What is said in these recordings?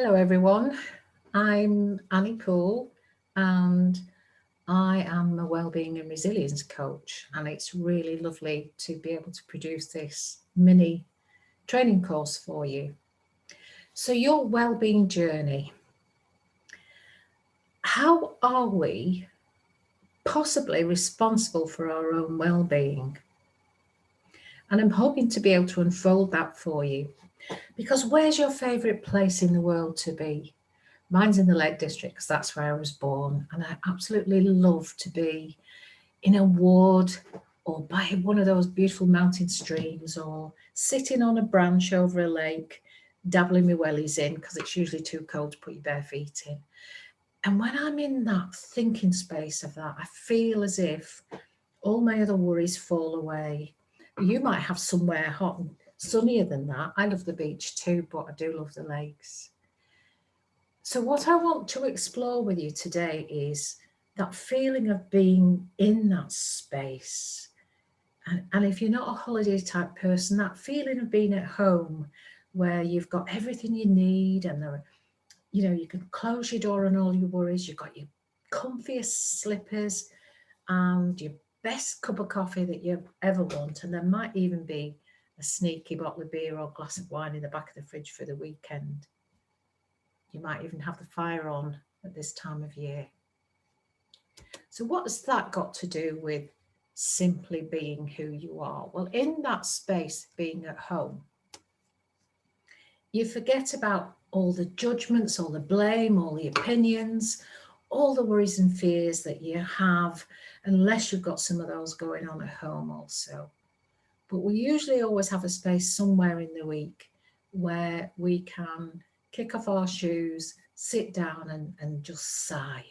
Hello everyone, I'm Annie Poole and I am a Wellbeing and Resilience coach, and it's really lovely to be able to produce this mini training course for you. So your wellbeing journey, how are we possibly responsible for our own well-being? And I'm hoping to be able to unfold that for you, because where's your favourite place in the world to be? Mine's in the Lake District because that's where I was born, and I absolutely love to be in a wood or by one of those beautiful mountain streams or sitting on a branch over a lake, dabbling my wellies in because it's usually too cold to put your bare feet in. And when I'm in that thinking space of that, I feel as if all my other worries fall away. You might have somewhere hot and sunnier than that. I love the beach too, but I do love the lakes. So what I want to explore with you today is that feeling of being in that space. And if you're not a holiday type person, that feeling of being at home where you've got everything you need and you can close your door on all your worries. You've got your comfiest slippers and your best cup of coffee that you ever want. And there might even be a sneaky bottle of beer or glass of wine in the back of the fridge for the weekend. You might even have the fire on at this time of year. So what has that got to do with simply being who you are? Well, in that space, being at home, you forget about all the judgments, all the blame, all the opinions, all the worries and fears that you have, unless you've got some of those going on at home also. But we usually always have a space somewhere in the week where we can kick off our shoes, sit down and just sigh.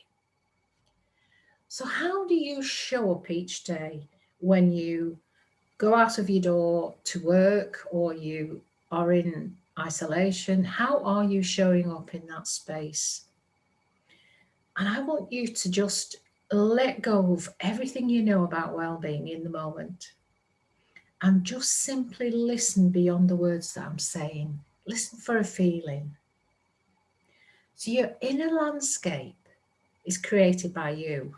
So how do you show up each day when you go out of your door to work or you are in isolation? How are you showing up in that space? And I want you to just let go of everything you know about well-being in the moment and just simply listen beyond the words that I'm saying. Listen for a feeling. So your inner landscape is created by you.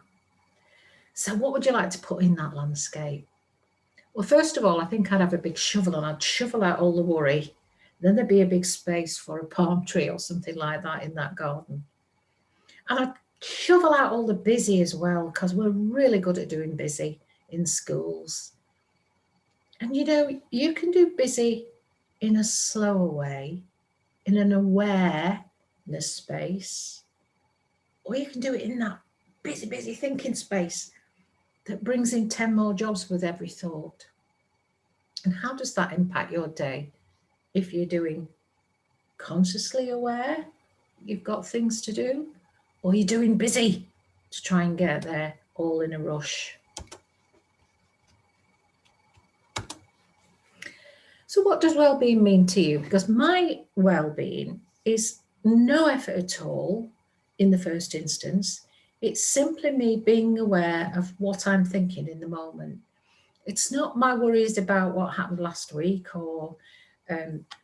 So what would you like to put in that landscape? Well, first of all, I think I'd have a big shovel and I'd shovel out all the worry. Then there'd be a big space for a palm tree or something like that in that garden. And I'd shovel out all the busy as well, because we're really good at doing busy in schools. And you can do busy in a slower way, in an awareness space, or you can do it in that busy thinking space that brings in 10 more jobs with every thought. And how does that impact your day? If you're doing consciously aware, you've got things to do, or you're doing busy to try and get there all in a rush. So what does well-being mean to you? Because my well-being is no effort at all in the first instance. It's simply me being aware of what I'm thinking in the moment. It's not my worries about what happened last week or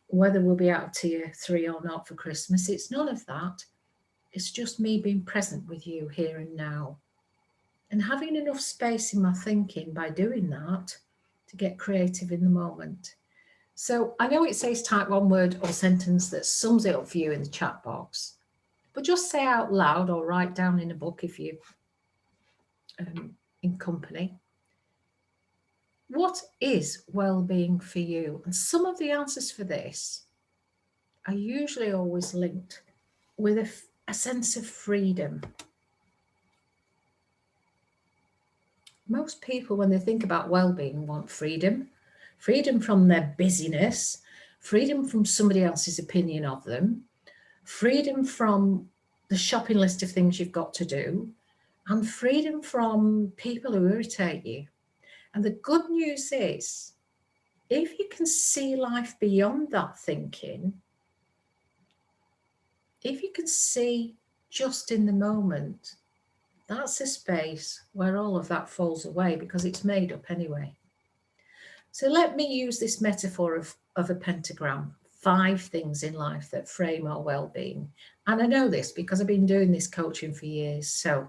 whether we'll be out of tier 3 or not for Christmas. It's none of that. It's just me being present with you here and now. And having enough space in my thinking by doing that to get creative in the moment. So I know it says type one word or sentence that sums it up for you in the chat box, but just say out loud or write down in a book if you're in company. What is well-being for you? And some of the answers for this are usually always linked with a sense of freedom. Most people, when they think about well-being, want freedom. Freedom from their busyness, freedom from somebody else's opinion of them, freedom from the shopping list of things you've got to do, and freedom from people who irritate you. And the good news is, if you can see life beyond that thinking, if you can see just in the moment, that's a space where all of that falls away because it's made up anyway. So let me use this metaphor of a pentagram. 5 things in life that frame our well-being. And I know this because I've been doing this coaching for years. So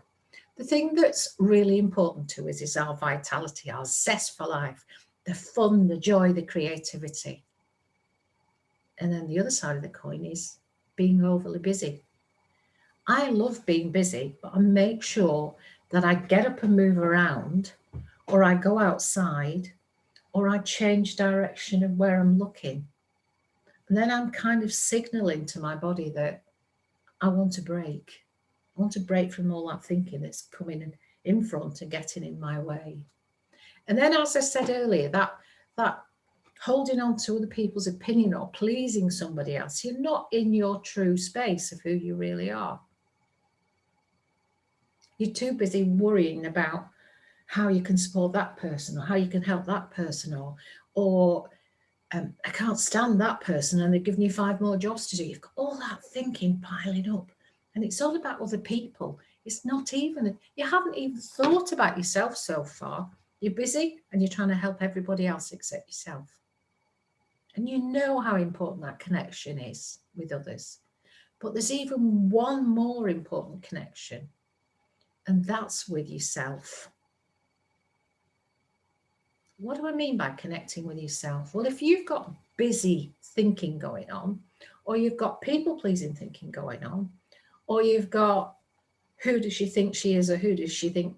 the thing that's really important to us is our vitality, our zest for life, the fun, the joy, the creativity. And then the other side of the coin is being overly busy. I love being busy, but I make sure that I get up and move around, or I go outside, or I change direction of where I'm looking. And then I'm kind of signaling to my body that I want a break. I want to break from all that thinking that's coming in front and getting in my way. And then, as I said earlier, that holding on to other people's opinion or pleasing somebody else, you're not in your true space of who you really are. You're too busy worrying about how you can support that person or how you can help that person, or I can't stand that person and they're giving you 5 more jobs to do. You've got all that thinking piling up, and it's all about other people. It's not even, you haven't even thought about yourself so far. You're busy and you're trying to help everybody else except yourself. And you know how important that connection is with others. But there's even one more important connection, and that's with yourself. What do I mean by connecting with yourself? Well, if you've got busy thinking going on, or you've got people-pleasing thinking going on, or you've got who does she think she is, or who does she think,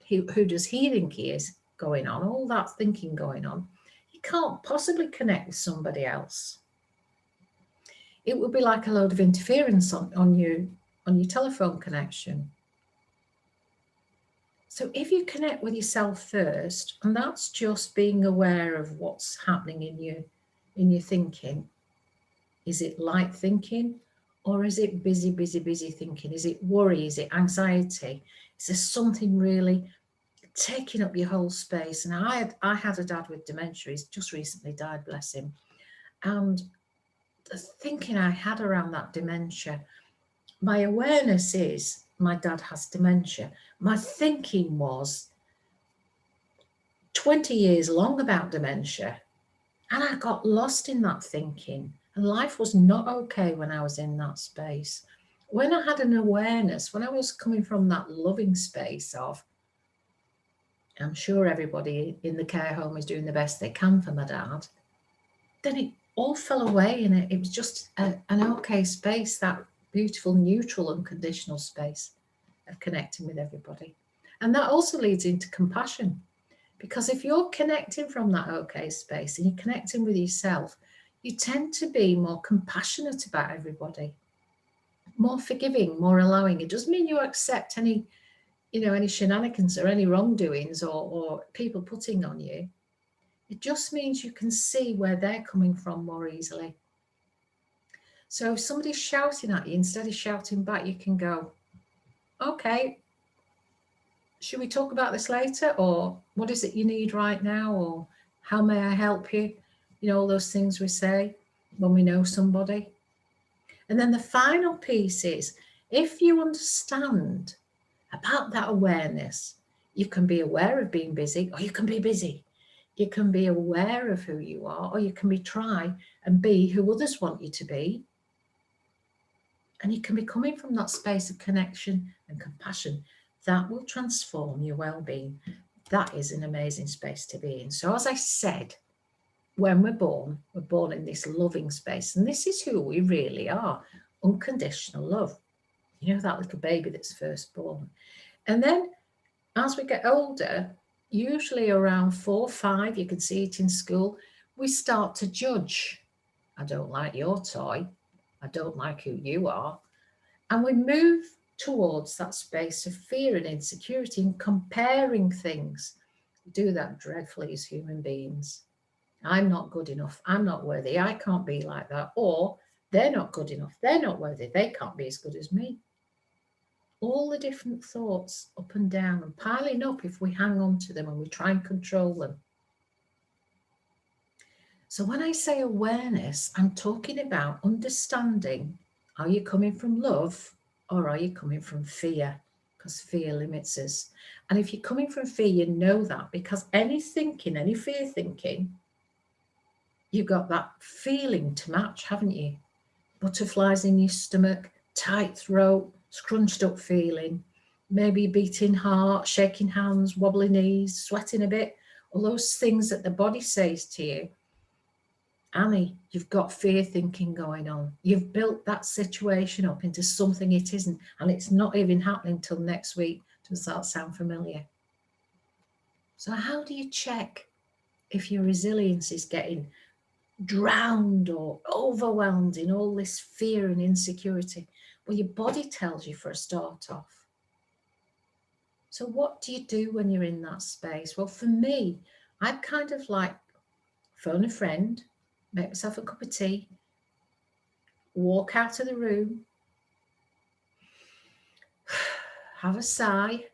who does he think he is going on, all that thinking going on, you can't possibly connect with somebody else. It would be like a load of interference on your telephone connection. So if you connect with yourself first, and that's just being aware of what's happening in your thinking. Is it light thinking, or is it busy thinking? Is it worry? Is it anxiety? Is there something really taking up your whole space? And I had a dad with dementia. He's just recently died, bless him. And the thinking I had around that dementia, my awareness is my dad has dementia. My thinking was 20 years long about dementia, and I got lost in that thinking, and life was not okay when I was in that space. When I had an awareness, when I was coming from that loving space of, I'm sure everybody in the care home is doing the best they can for my dad, then it all fell away, and it was just an okay space, that beautiful, neutral, unconditional space of connecting with everybody. And that also leads into compassion, because if you're connecting from that okay space and you're connecting with yourself, you tend to be more compassionate about everybody, more forgiving, more allowing. It doesn't mean you accept any shenanigans or any wrongdoings or people putting on you. It just means you can see where they're coming from more easily. So if somebody's shouting at you, instead of shouting back, you can go, okay, should we talk about this later? Or what is it you need right now? Or how may I help you? You know, all those things we say when we know somebody. And then the final piece is, if you understand about that awareness, you can be aware of being busy, or you can be busy. You can be aware of who you are, or you can try and be who others want you to be. And you can be coming from that space of connection and compassion. That will transform your well-being. That is an amazing space to be in. So as I said, when we're born in this loving space. And this is who we really are, unconditional love. You know, that little baby that's first born. And then as we get older, usually around 4 or 5, you can see it in school, we start to judge. I don't like your toy. I don't like who you are. And we move towards that space of fear and insecurity and comparing things. We do that dreadfully as human beings. I'm not good enough. I'm not worthy. I can't be like that. Or they're not good enough. They're not worthy. They can't be as good as me. All the different thoughts up and down and piling up if we hang on to them and we try and control them. So when I say awareness, I'm talking about understanding, are you coming from love or are you coming from fear? Because fear limits us. And if you're coming from fear, you know that, because any thinking, any fear thinking, You've got that feeling to match, haven't you? Butterflies in your stomach, tight throat, scrunched up feeling, maybe beating heart, shaking hands, wobbly knees, sweating a bit, all those things that the body says to you. Annie, you've got fear thinking going on. You've built that situation up into something it isn't, and it's not even happening till next week. Does that sound familiar? So how do you check if your resilience is getting drowned or overwhelmed in all this fear and insecurity? Well, your body tells you for a start off. So what do you do when you're in that space? Well, for me, I'd kind of like phone a friend, make myself a cup of tea, walk out of the room, have a sigh,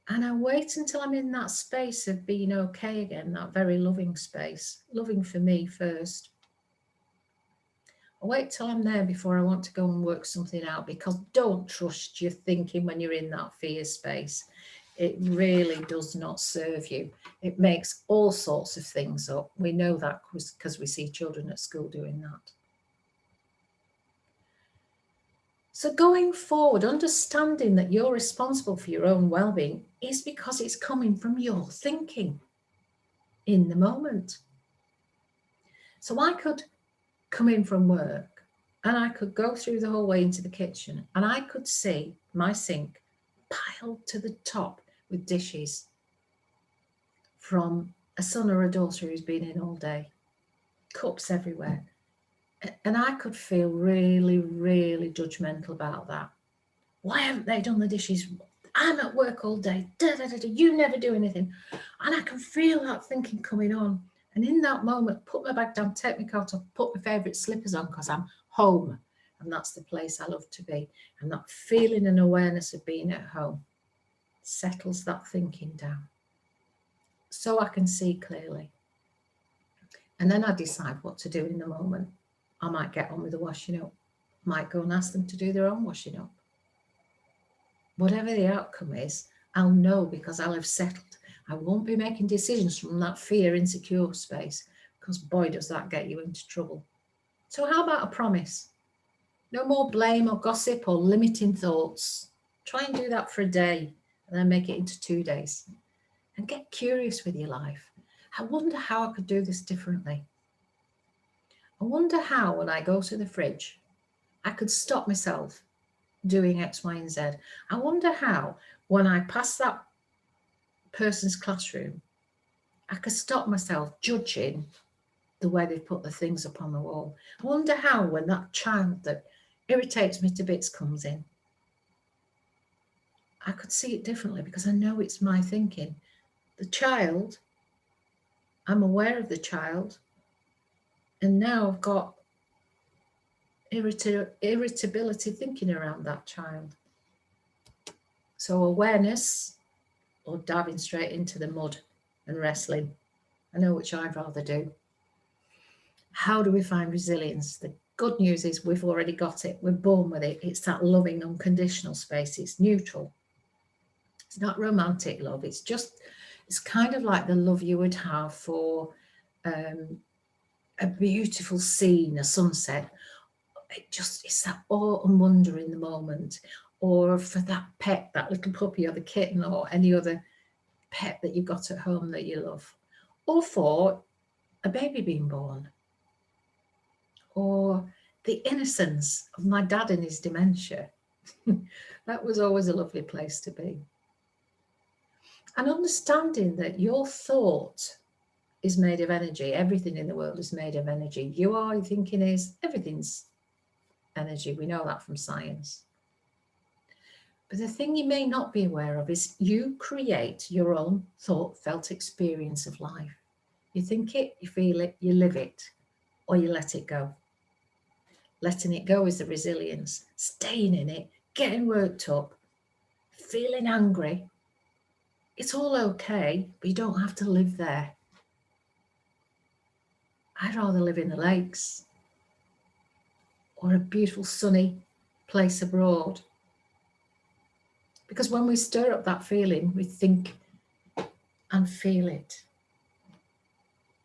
and I wait until I'm in that space of being okay again, that very loving space, loving for me first. I wait till I'm there before I want to go and work something out, because don't trust your thinking when you're in that fear space. It really does not serve you. It makes all sorts of things up. We know that because we see children at school doing that. So going forward, understanding that you're responsible for your own well-being is because it's coming from your thinking in the moment. So I could come in from work and I could go through the hallway into the kitchen and I could see my sink piled to the top with dishes from a son or a daughter who's been in all day, cups everywhere. And I could feel really, really judgmental about that. Why haven't they done the dishes? I'm at work all day. You never do anything. And I can feel that thinking coming on. And in that moment, put my bag down, take my coat off, put my favourite slippers on because I'm home. And that's the place I love to be. And that feeling and awareness of being at home settles that thinking down, so I can see clearly. And then I decide what to do in the moment. I might get on with the washing up, might go and ask them to do their own washing up. Whatever the outcome is, I'll know because I'll have settled. I won't be making decisions from that fear, insecure space, because boy, does that get you into trouble. So how about a promise? No more blame or gossip or limiting thoughts. Try and do that for a day and then make it into 2 days. And get curious with your life. I wonder how I could do this differently. I wonder how, when I go to the fridge, I could stop myself doing X, Y, and Z. I wonder how, when I pass that person's classroom, I could stop myself judging the way they put the things up on the wall. I wonder how, when that child that irritates me to bits comes in, I could see it differently because I know it's my thinking. The child, I'm aware of the child, and now I've got irritability thinking around that child. So awareness or diving straight into the mud and wrestling. I know which I'd rather do. How do we find resilience? The good news is we've already got it. We're born with it. It's that loving, unconditional space. It's neutral. It's not romantic love. It's kind of like the love you would have for a beautiful scene, a sunset. It's that awe and wonder in the moment. Or for that pet, that little puppy or the kitten or any other pet that you've got at home that you love. Or for a baby being born. Or the innocence of my dad in his dementia. That was always a lovely place to be. And understanding that your thought is made of energy. Everything in the world is made of energy. You are, your thinking is, everything's energy. We know that from science. But the thing you may not be aware of is you create your own thought, felt experience of life. You think it, you feel it, you live it, or you let it go. Letting it go is the resilience. Staying in it, getting worked up, feeling angry. It's all okay, but you don't have to live there. I'd rather live in the lakes or a beautiful sunny place abroad. Because when we stir up that feeling, we think and feel it.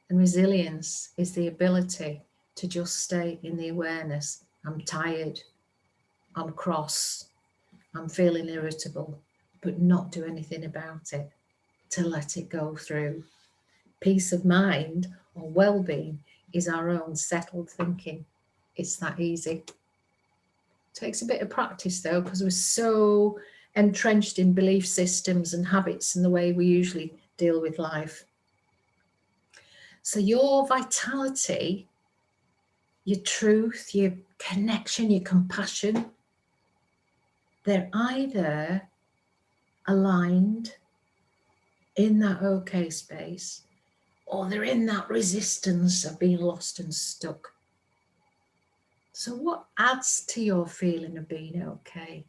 And resilience is the ability to just stay in the awareness. I'm tired, I'm cross, I'm feeling irritable, but not do anything about it, to let it go through. Peace of mind or well-being is our own settled thinking. It's that easy. Takes a bit of practice though, because we're so entrenched in belief systems and habits and the way we usually deal with life. So your vitality, your truth, your connection, your compassion, they're either aligned in that okay space, or they're in that resistance of being lost and stuck. So what adds to your feeling of being okay?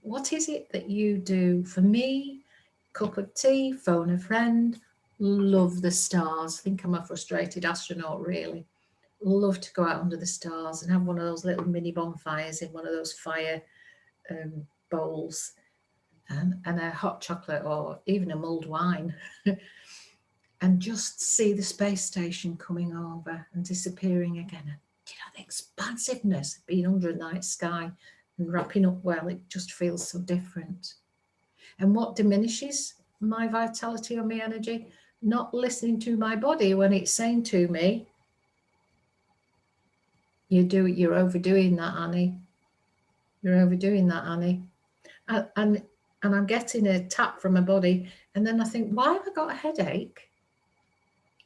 What is it that you do? For me, cup of tea, phone a friend, love the stars. Think I'm a frustrated astronaut, really. Love to go out under the stars and have one of those little mini bonfires in one of those fire bowls, and a hot chocolate or even a mulled wine. And just see the space station coming over and disappearing again. The expansiveness of being under a night sky and wrapping up well, it just feels so different. And what diminishes my vitality or my energy? Not listening to my body when it's saying to me, you're overdoing that, Annie. You're overdoing that, Annie. And I'm getting a tap from my body, and then I think, why have I got a headache?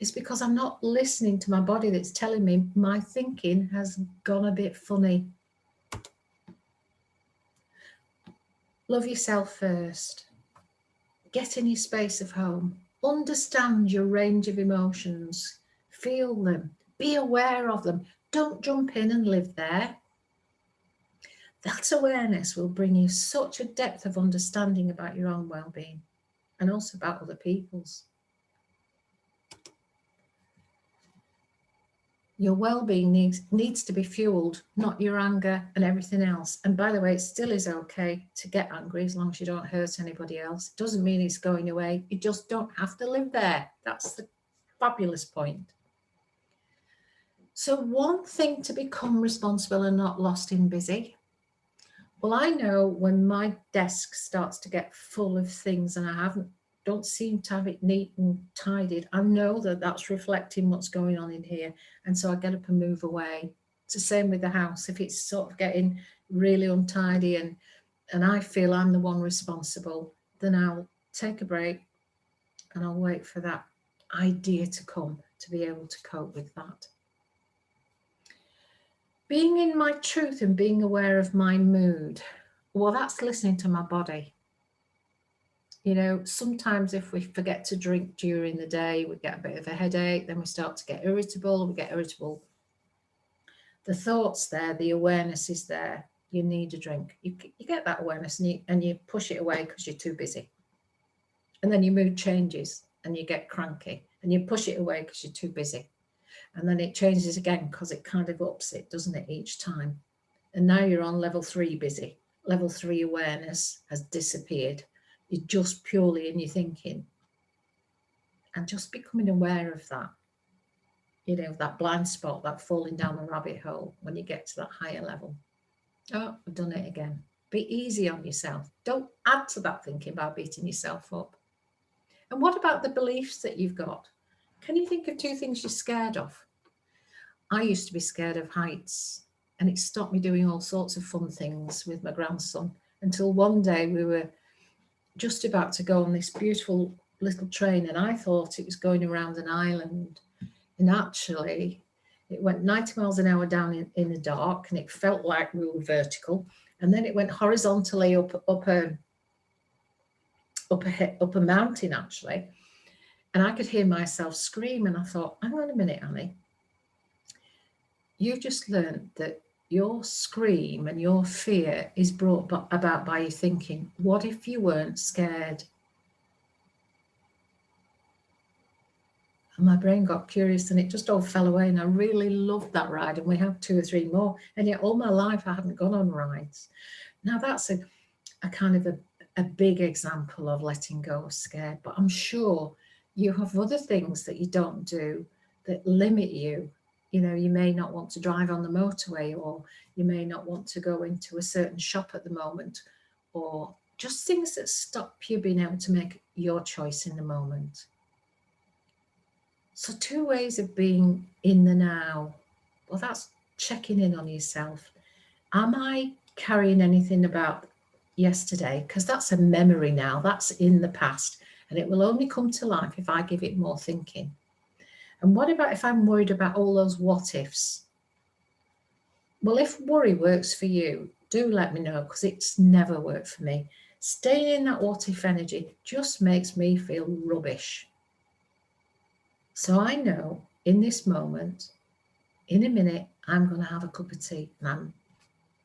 It's because I'm not listening to my body that's telling me my thinking has gone a bit funny. Love yourself first. Get in your space of home. Understand your range of emotions. Feel them. Be aware of them. Don't jump in and live there. That awareness will bring you such a depth of understanding about your own well-being and also about other people's. Your well-being needs to be fueled, not your anger and everything else. And by the way, it still is okay to get angry as long as you don't hurt anybody else. It doesn't mean it's going away. You just don't have to live there. That's the fabulous point. So one thing to become responsible and not lost in busy. Well, I know when my desk starts to get full of things and I don't seem to have it neat and tidied, I know that that's reflecting what's going on in here. And so I get up and move away. It's the same with the house. If it's sort of getting really untidy and I feel I'm the one responsible, then I'll take a break and I'll wait for that idea to come to be able to cope with that. Being in my truth and being aware of my mood, well, that's listening to my body. You know, sometimes if we forget to drink during the day, we get a bit of a headache, then we start to get irritable, The thoughts there, the awareness is there. You need a drink. You get that awareness and you push it away because you're too busy. And then your mood changes and you get cranky and you push it away because you're too busy. And then it changes again because it kind of ups it, doesn't it, each time? And now you're on level 3 busy. Level 3 awareness has disappeared. You're just purely in your thinking. And just becoming aware of that, you know, that blind spot, that falling down the rabbit hole when you get to that higher level. Oh, I've done it again. Be easy on yourself. Don't add to that thinking by beating yourself up. And what about the beliefs that you've got? Can you think of 2 things you're scared of? I used to be scared of heights, and it stopped me doing all sorts of fun things with my grandson until one day we were just about to go on this beautiful little train, and I thought it was going around an island, and actually it went 90 miles an hour down in the dark, and it felt like we were vertical, and then it went horizontally up a mountain actually, and I could hear myself scream, and I thought, hang on a minute, Annie, you've just learned that your scream and your fear is brought about by your thinking. What if you weren't scared? And my brain got curious and it just all fell away, and I really loved that ride, and we have 2 or 3 more, and yet all my life I hadn't gone on rides. Now that's a kind of a big example of letting go of scared, but I'm sure you have other things that you don't do that limit you. You know, you may not want to drive on the motorway, or you may not want to go into a certain shop at the moment, or just things that stop you being able to make your choice in the moment. So 2 ways of being in the now. Well, that's checking in on yourself. Am I carrying anything about yesterday? Because that's a memory now, that's in the past, and it will only come to life if I give it more thinking. And what about if I'm worried about all those what ifs? Well, if worry works for you, do let me know, because it's never worked for me. Staying in that what if energy just makes me feel rubbish. So I know in this moment, in a minute, I'm going to have a cup of tea, and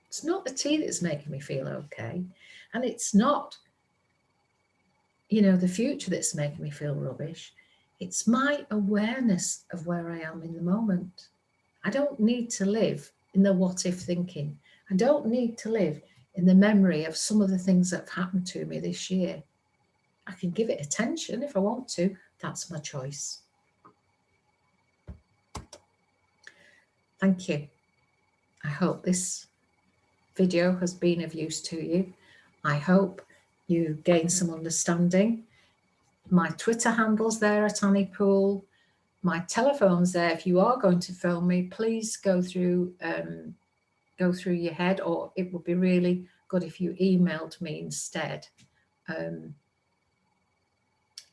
it's not the tea that's making me feel okay, and it's not, you know, the future that's making me feel rubbish. It's my awareness of where I am in the moment. I don't need to live in the what if thinking. I don't need to live in the memory of some of the things that have happened to me this year. I can give it attention if I want to. That's my choice. Thank you. I hope this video has been of use to you. I hope you gain some understanding. My Twitter handle's there at Annie Poole. My telephone's there. If you are going to phone me, please go through your head, or it would be really good if you emailed me instead. And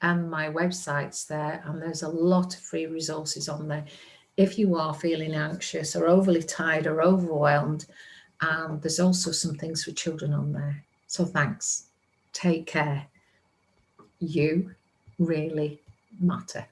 my website's there, and there's a lot of free resources on there if you are feeling anxious or overly tired or overwhelmed. And there's also some things for children on there. So thanks. Take care. You really matter.